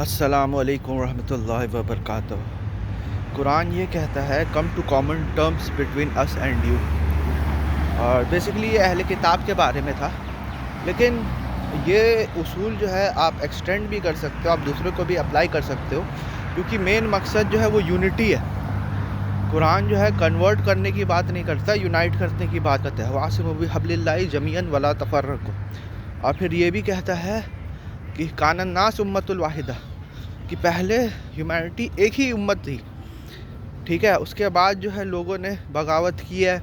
السلام علیکم ورحمۃ اللہ وبرکاتہ۔ قرآن یہ کہتا ہے come to common terms between us and you, اور بیسیکلی یہ اہل کتاب کے بارے میں تھا، لیکن یہ اصول جو ہے آپ ایکسٹینڈ بھی کر سکتے ہو، آپ دوسرے کو بھی اپلائی کر سکتے ہو، کیونکہ مین مقصد جو ہے وہ یونٹی ہے۔ قرآن جو ہے کنورٹ کرنے کی بات نہیں کرتا، یونائٹ کرنے کی بات کرتا ہے۔ وَاعْتَصِمُوا بِحَبْلِ اللَّهِ جَمِيعًا وَلَا تَفَرَّقُوا، اور پھر یہ بھی کہتا ہے کہ کان الناس امۃ الواحدہ، کہ پہلے ہیومینٹی ایک ہی امت تھی، ٹھیک ہے۔ اس کے بعد جو ہے لوگوں نے بغاوت کی ہے،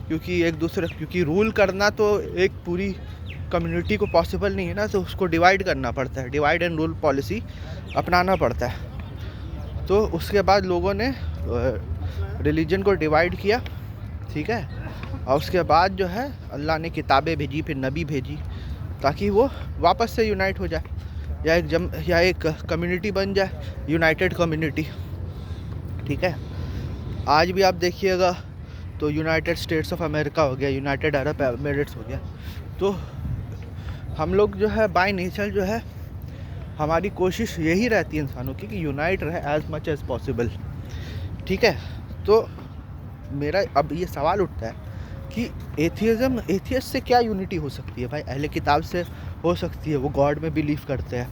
کیونکہ رول کرنا تو ایک پوری کمیونٹی کو پاسبل نہیں ہے نا، تو اس کو ڈیوائیڈ کرنا پڑتا ہے، ڈیوائیڈ اینڈ رول پالیسی اپنانا پڑتا ہے۔ تو اس کے بعد لوگوں نے ریلیجن کو ڈیوائیڈ کیا، ٹھیک ہے، اور اس کے بعد جو ہے اللہ نے کتابیں بھیجی، پھر نبی بھیجی، تاکہ وہ واپس سے یونائٹ ہو جائے، یا ایک کمیونٹی بن جائے، یونائٹڈ کمیونٹی، ٹھیک ہے۔ آج بھی آپ دیکھیے گا تو یونائٹڈ اسٹیٹس آف امریکہ ہو گیا، یونائٹڈ عرب ایمریٹس ہو گیا، تو ہم لوگ جو ہے بائی نیچر جو ہے ہماری کوشش یہی رہتی ہے انسانوں کی کہ یونائٹ رہے ایز مچ ایز پاسبل، ٹھیک ہے۔ تو میرا اب یہ سوال اٹھتا ہے کہ ایتھیسٹ سے کیا یونٹی ہو سکتی ہے؟ بھائی اہل کتاب سے ہو سکتی ہے، وہ گاڈ میں بلیو کرتے ہیں۔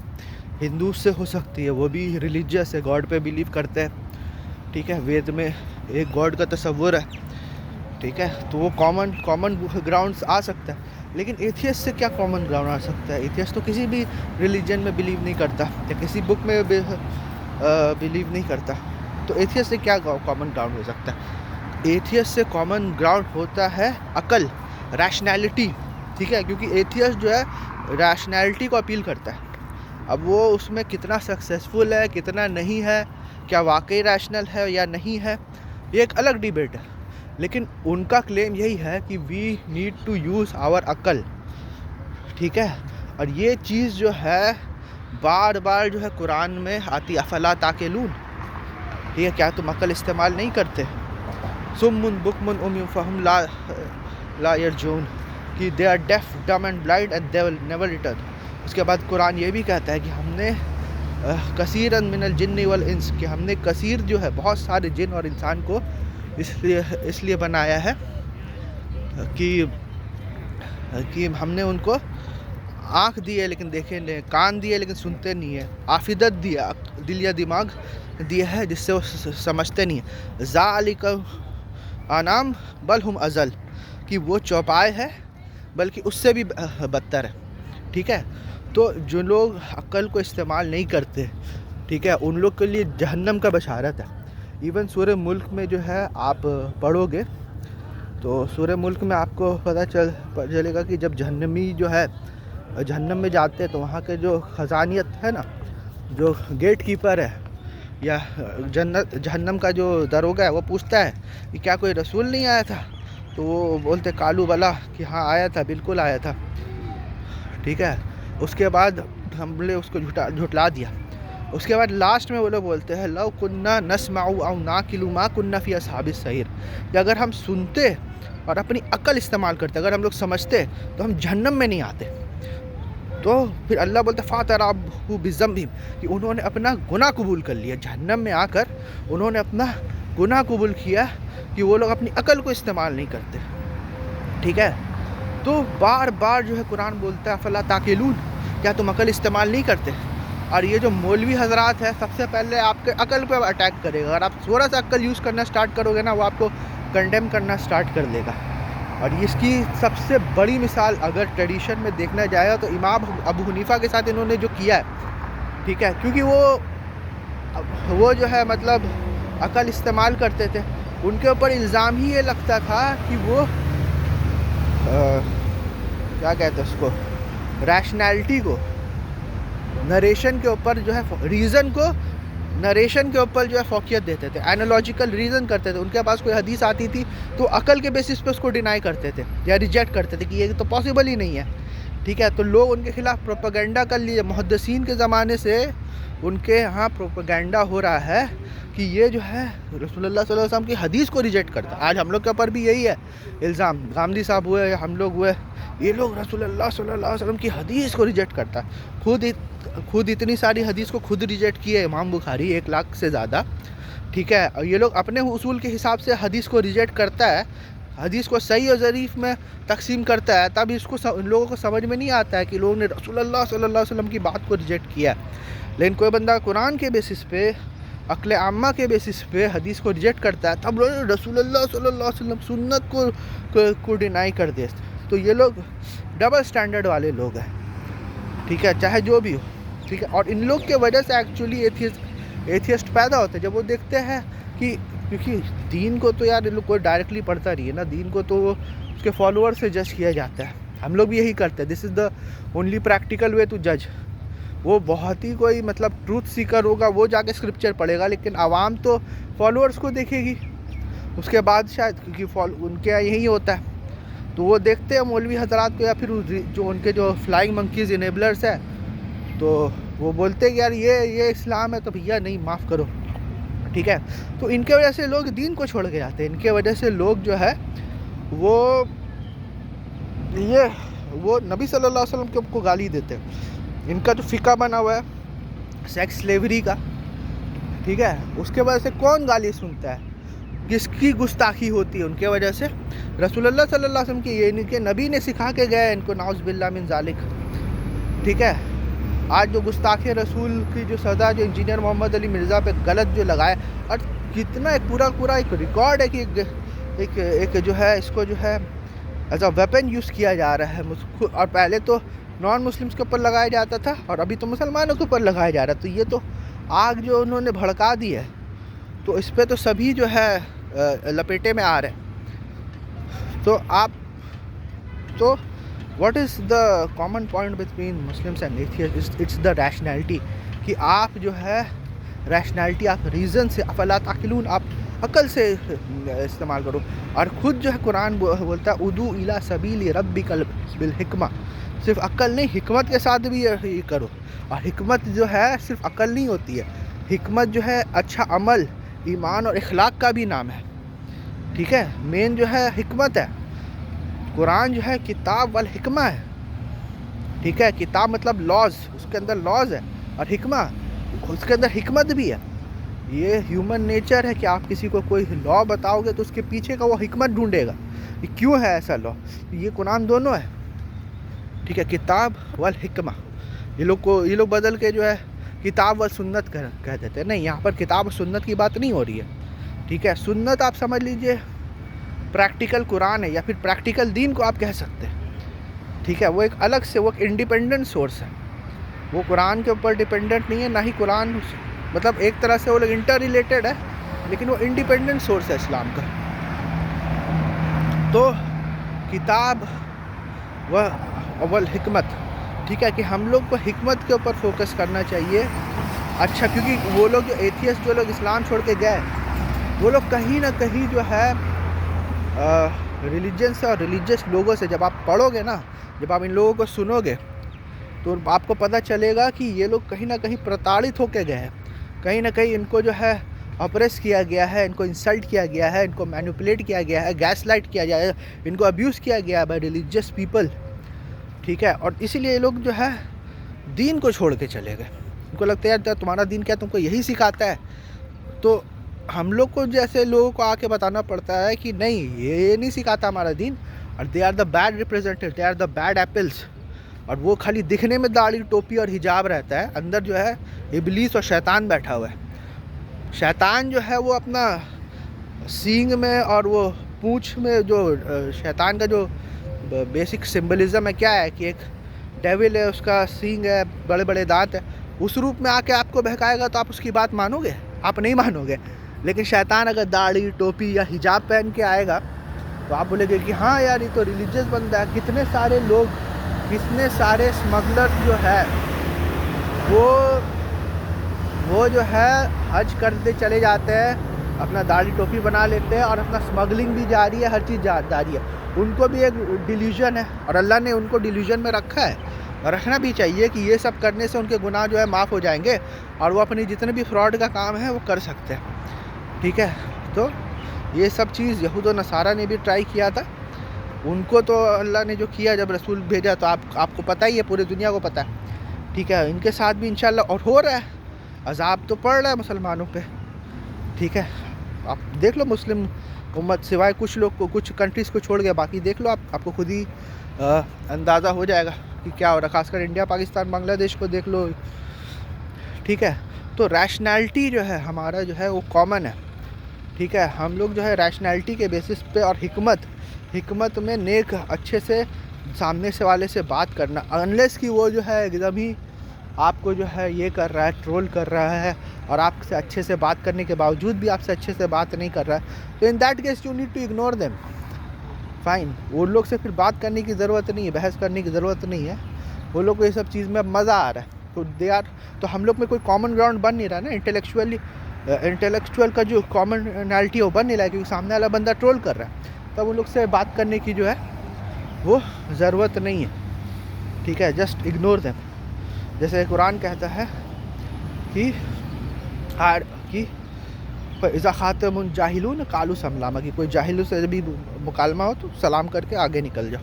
ہندو سے ہو سکتی ہے، وہ بھی ریلیجیس ہے، گاڈ پہ بلیو کرتے ہیں، ٹھیک ہے، وید میں ایک گاڈ کا تصور ہے، ٹھیک ہے، تو وہ کامن گراؤنڈس آ سکتا ہے۔ لیکن ایتھیسٹ سے کیا کامن گراؤنڈ آ سکتا ہے؟ ایتھیسٹ تو کسی بھی ریلیجن میں بلیو نہیں کرتا، یا کسی بک میں بلیو نہیں کرتا، تو ایتھیسٹ سے کیا کامن گراؤنڈ ہو سکتا ہے؟ ایتھیسٹ سے کامن گراؤنڈ ہوتا ہے عقل، ریشنیلٹی، ٹھیک ہے، کیونکہ ایتھیسٹ جو ہے ریشنیلٹی کو اپیل کرتا ہے۔ اب وہ اس میں کتنا سکسیزفل ہے، کتنا نہیں ہے، کیا واقعی ریشنل ہے یا نہیں ہے، یہ ایک الگ ڈیبیٹ ہے، لیکن ان کا کلیم یہی ہے کہ we need to use our عقل، ٹھیک ہے۔ اور یہ چیز جو ہے بار بار جو ہے قرآن میں آتی، افلا تعقلون، ٹھیک ہے، کیا تم عقل استعمال نہیں کرتے؟ سم بکم عمی فہم لا یرجعون، کہ they are deaf dumb and blind and they will never return. اس کے بعد قرآن یہ بھی کہتا ہے کہ ہم نے کثیرا من الجن والانس، کہ ہم نے کثیر جو ہے بہت سارے جن اور انسان کو اس لیے بنایا ہے کہ ہم نے ان کو آنکھ دی ہے لیکن دیکھے نہیں، کان دیے لیکن سنتے نہیں ہیں، آفیدت دیا، دل یا دماغ دیا ہے جس سے وہ سمجھتے نہیں ہیں۔ ذالک انعام بل ہم اضل، کہ وہ چوپائے ہے بلکہ اس سے بھی بدتر ہے، ٹھیک ہے۔ تو جو لوگ عقل کو استعمال نہیں کرتے، ٹھیک ہے، ان لوگ کے لیے جہنم کا بشارت ہے۔ ایون سورہ ملک میں جو ہے آپ پڑھو گے تو سورہ ملک میں آپ کو پتہ چلے گا کہ جب جہنمی جو ہے جہنم میں جاتے ہیں تو وہاں کے جو خزانیت ہے نا، جو گیٹ کیپر ہے یا جہنم کا جو داروغہ ہے، وہ پوچھتا ہے کہ کیا کوئی رسول نہیں آیا تھا؟ تو وہ بولتے کالو بلا، کہ ہاں آیا تھا، بالکل آیا تھا، ٹھیک ہے۔ اس کے بعد ہم نے اس کو جھٹلا دیا۔ اس کے بعد لاسٹ میں وہ لوگ بولتے ہیں لو کننا نسمع او ناقل ما کننا فی اصحاب السعیر، کہ اگر ہم سنتے اور اپنی عقل استعمال کرتے، اگر ہم لوگ سمجھتے تو ہم جہنم میں نہیں آتے۔ تو پھر اللہ بولتا فاعترفوا بذنبہم، کہ انہوں نے اپنا گناہ قبول کر لیا، جہنم میں آ کر انہوں نے اپنا گناہ قبول کیا کہ وہ لوگ اپنی عقل کو استعمال نہیں کرتے، ٹھیک ہے۔ تو بار بار جو ہے قرآن بولتا ہے افلا تعقلون، کیا تم عقل استعمال نہیں کرتے؟ اور یہ جو مولوی حضرات ہے سب سے پہلے آپ کے عقل پہ اٹیک کرے گا، اگر آپ تھوڑا سا عقل یوز کرنا سٹارٹ کرو گے نا، وہ آپ کو کنڈیم کرنا سٹارٹ کر دے گا۔ اور اس کی سب سے بڑی مثال اگر ٹریڈیشن میں دیکھنا جائے گا تو امام ابو حنیفہ کے ساتھ انہوں نے جو کیا ہے، ٹھیک ہے، کیونکہ وہ جو ہے مطلب عقل استعمال کرتے تھے، ان کے اوپر الزام ہی یہ لگتا تھا کہ وہ کیا کہتے ہیں اس کو، ریشنیلٹی کو، نریشن کے اوپر جو ہے ریزن کو، نریشن کے اوپر جو ہے فوقیت دیتے تھے، اینالوجیکل ریزن کرتے تھے۔ ان کے پاس کوئی حدیث آتی تھی تو عقل کے بیسس پہ اس کو ڈینائی کرتے تھے یا ریجیکٹ کرتے تھے کہ یہ تو پاسبل ہی نہیں ہے، ٹھیک ہے۔ تو لوگ ان کے خلاف پروپیگنڈا کر لیے، محدثین کے زمانے سے ان کے ہاں پروپیگنڈا ہو رہا ہے کہ یہ جو ہے رسول اللہ صلی اللہ علیہ وسلم کی حدیث کو ریجیکٹ کرتا ہے. آج ہم لوگ کے اوپر بھی یہی ہے الزام. غامدی صاحب ہوئے, ہم لوگ ہوئے, یہ لوگ رسول اللہ صلی اللہ علیہ وسلم کی حدیث کو ریجیکٹ کرتا ہے. خود اتنی ساری حدیث کو خود ریجیکٹ کیے امام بخاری, 1 لاکھ سے زیادہ. ٹھیک ہے, اور یہ لوگ اپنے اصول کے حساب سے حدیث کو ریجیکٹ کرتا ہے, حدیث کو صحیح اور ضعیف میں تقسیم کرتا ہے. تب اس کو ان لوگوں کو سمجھ میں نہیں آتا ہے کہ لوگوں نے رسول اللہ صلی اللہ علیہ وسلم کی بات کو ریجیکٹ کیا ہے. لیکن کوئی بندہ قرآن کے بیسس پہ, عقل عامہ کے بیسس پہ حدیث کو ریجیکٹ کرتا ہے, تب لوگ رسول اللہ صلی اللہ علیہ وسلم سنت کو ڈینائی کر دے. تو یہ لوگ ڈبل سٹینڈرڈ والے لوگ ہیں. ٹھیک ہے, چاہے جو بھی ہو. ٹھیک ہے, اور ان لوگ کے وجہ سے ایکچولی ایتھیسٹ پیدا ہوتے ہیں. جب وہ دیکھتے ہیں کہ کیونکہ دین کو تو یار ان لوگ کوئی ڈائریکٹلی پڑھتا نہیں ہے نا, دین کو تو اس کے فالوور سے جج کیا جاتا ہے. ہم لوگ بھی یہی کرتے ہیں. This is the only practical way to جج. وہ بہت ہی کوئی مطلب ٹروتھ سیکر ہوگا, وہ جا کے اسکرپچر پڑھے گا, لیکن عوام تو فالوورس کو دیکھے گی اس کے بعد شاید, کیونکہ ان کے یہی ہوتا ہے. تو وہ دیکھتے ہیں مولوی حضرات کو, یا پھر جو ان کے جو فلائنگ منکیز انیبلرس ہیں, تو وہ بولتے ہیں کہ یار یہ اسلام ہے, تو بھیا نہیں, معاف کرو. ٹھیک ہے, تو ان کے وجہ سے لوگ دین کو چھوڑ کے جاتے ہیں. ان کے وجہ سے لوگ جو ہے وہ نبی صلی اللہ علیہ وسلم کو گالی دیتے ہیں. ان کا جو فقہ بنا ہوا ہے سیکس سلیوری کا, ٹھیک ہے, اس کے وجہ سے کون گالی سنتا ہے, کس کی گستاخی ہوتی ہے ان کے وجہ سے. رسول اللہ صلی اللہ علیہ وسلم کی, یہ ان کے نبی نے سکھا کے گئے ان کو, نعوذ باللہ من ذالک. ٹھیک ہے, آج جو گستاخ رسول کی جو سزا جو انجینئر محمد علی مرزا پہ غلط جو لگائے, اور کتنا ایک پورا ایک ریکارڈ ہے کہ ایک جو ہے اس کو جو ہے ایز اے ویپن یوز کیا جا رہا ہے. اور پہلے تو نان مسلمس کے اوپر لگایا جاتا تھا, اور ابھی تو مسلمانوں کے اوپر لگایا جا رہا ہے. تو یہ تو آگ جو انہوں نے بھڑکا دی ہے, تو اس پہ تو سبھی جو ہے لپیٹے میں آ رہے ہیں. تو what is the common point between Muslims and atheist? It's the rationality. کہ آپ جو ہے ریشنلٹی, آپ ریزن سے, افلا تعقلون, آپ عقل سے استعمال کرو. اور خود جو ہے قرآن بولتا ہے ادعو الی سبیل ربک بالحکمہ. صرف عقل نہیں, حکمت کے ساتھ بھی یہ کرو. اور حکمت جو ہے صرف عقل نہیں ہوتی ہے, حکمت جو ہے اچھا عمل, ایمان اور اخلاق کا بھی نام ہے. ٹھیک ہے, مین جو ہے حکمت ہے. قرآن جو ہے کتاب والحکمہ ہے. ٹھیک ہے, کتاب مطلب لاز, اس کے اندر لاز ہے, اور حکمہ اس کے اندر حکمت بھی ہے. یہ ہیومن نیچر ہے کہ آپ کسی کو کوئی لا بتاؤ گے تو اس کے پیچھے کا وہ حکمت ڈھونڈے گا کہ کیوں ہے ایسا لا. یہ قرآن دونوں ہے. ٹھیک ہے, کتاب والحکمہ. یہ لوگ بدل کے جو ہے کتاب و سنت کہہ دیتے ہیں. نہیں, یہاں پر کتاب و سنت کی بات نہیں ہو رہی ہے. ٹھیک ہے, سنت آپ سمجھ لیجئے پریکٹیکل قرآن ہے, یا پھر پریکٹیکل دین کو آپ کہہ سکتے ہیں. ٹھیک ہے, وہ ایک الگ سے, وہ ایک انڈیپینڈنٹ سورس ہے. وہ قرآن کے اوپر ڈیپینڈنٹ نہیں ہے, نہ ہی قرآن, مطلب ایک طرح سے وہ لوگ انٹر ریلیٹڈ ہے, لیکن وہ انڈیپینڈنٹ سورس ہے اسلام کا. تو کتاب والحکمت. ٹھیک ہے, کہ ہم لوگ کو حکمت کے اوپر فوکس کرنا چاہیے. اچھا, کیونکہ وہ لوگ جو ایتھیسٹ, جو لوگ اسلام چھوڑ کے گئے, وہ لوگ کہیں نہ کہیں جو ہے ریلیجن سے اور ریلیجیس لوگوں سے, جب آپ پڑھو گے نا, جب آپ ان لوگوں کو سنو گے, تو آپ کو پتہ چلے گا کہ یہ لوگ کہیں نہ کہیں پرتاڑت ہو کے گئے ہیں. کہیں نہ کہیں ان کو جو ہے اپریس کیا گیا ہے, ان کو انسلٹ کیا گیا ہے, ان کو مینیپولیٹ کیا گیا ہے, گیس لائٹ کیا گیا ہے, ان کو ابیوز کیا گیا ہے بائی ریلیجیس پیپل. ٹھیک ہے, اور اسی لیے یہ لوگ جو ہے دین کو چھوڑ کے چلے گئے. ان کو لگتا ہے یار تمہارا دین کیا تم کو یہی سکھاتا ہے. تو ہم لوگ کو جیسے لوگوں کو آ کے بتانا پڑتا ہے کہ نہیں, یہ نہیں سکھاتا ہمارا دین, اور they are the bad representative, they are the bad apples. اور وہ خالی دکھنے میں داڑھی ٹوپی اور حجاب رہتا ہے, اندر جو ہے ابلیس اور شیطان بیٹھا ہوا ہے. شیطان جو ہے وہ اپنا سینگ میں اور وہ پونچھ میں, جو شیطان کا جو بیسک سمبلزم ہے کیا ہے, کہ ایک ڈیول ہے, اس کا سینگ ہے, بڑے بڑے دانت ہے, اس روپ میں آ کے آپ کو بہکائے گا تو آپ اس کی بات مانو گے؟ آپ نہیں مانو گے. لیکن شیطان اگر داڑھی ٹوپی یا حجاب پہن کے آئے گا تو آپ بولے گے کہ ہاں یار یہ تو ریلیجیس بندہ ہے. کتنے سارے لوگ, کتنے سارے اسمگلر جو ہے وہ جو ہے حج کرتے چلے جاتے ہیں, اپنا داڑھی ٹوپی بنا لیتے ہیں, اور اپنا اسمگلنگ بھی جاری ہے, ہر چیز جاری ہے. ان کو بھی ایک ڈیلیوژن ہے, اور اللہ نے ان کو ڈیلیوژن میں رکھا ہے. رکھنا بھی چاہیے کہ یہ سب کرنے سے ان کے گناہ جو ہے معاف ہو جائیں گے اور وہ اپنی جتنے بھی فراڈ کا کام ہے وہ کر سکتے ہیں. ٹھیک ہے, تو یہ سب چیز یہود و نصارہ نے بھی ٹرائی کیا تھا. ان کو تو اللہ نے جو کیا جب رسول بھیجا تو آپ کو پتہ ہی ہے, پورے دنیا کو پتہ ہے. ٹھیک ہے, ان کے ساتھ بھی انشاءاللہ اور ہو رہا ہے, عذاب تو پڑ رہا ہے مسلمانوں پہ. ٹھیک ہے, آپ دیکھ لو مسلم امت سوائے کچھ لوگ کو, کچھ کنٹریز کو چھوڑ گیا, باقی دیکھ لو آپ کو خود ہی اندازہ ہو جائے گا کہ کیا ہو رہا ہے. خاص کر انڈیا, پاکستان, بنگلہ دیش کو دیکھ لو. ٹھیک ہے, تو ریشنالٹی جو ہے ہمارا جو ہے وہ کامن ہے. ٹھیک ہے, ہم لوگ جو ہے ریشنالٹی کے بیسس پہ اور حکمت میں نیک اچھے سے سامنے سے والے سے بات کرنا, انلیس کہ وہ جو ہے ایک دم ہی آپ کو جو ہے یہ کر رہا ہے, ٹرول کر رہا ہے, اور آپ سے اچھے سے بات کرنے کے باوجود بھی آپ سے اچھے سے بات نہیں کر رہا ہے, تو in that case you need to ignore them. Fine, وہ لوگ سے پھر بات کرنے کی ضرورت نہیں ہے, بحث کرنے کی ضرورت نہیں ہے. وہ لوگ کو یہ سب چیز میں مزہ آ رہا ہے, تو ہم لوگ میں کوئی کامن گراؤنڈ بن نہیں رہا نا. انٹلیکچوئل کا جو کامنالٹی ہے وہ بن نہیں رہا ہے, کیونکہ سامنے والا بندہ ٹرول کر رہا ہے. تب ان لوگ سے بات کرنے کی جو ہے وہ ضرورت نہیں ہے. ٹھیک ہے, جسٹ اگنور دیم. جیسے قرآن کہتا ہے کہ اذا خاطب الجاہلون قالوا سلاما, کہ کوئی جاہل سے بھی مکالمہ ہو تو سلام کر کے آگے نکل جاؤ.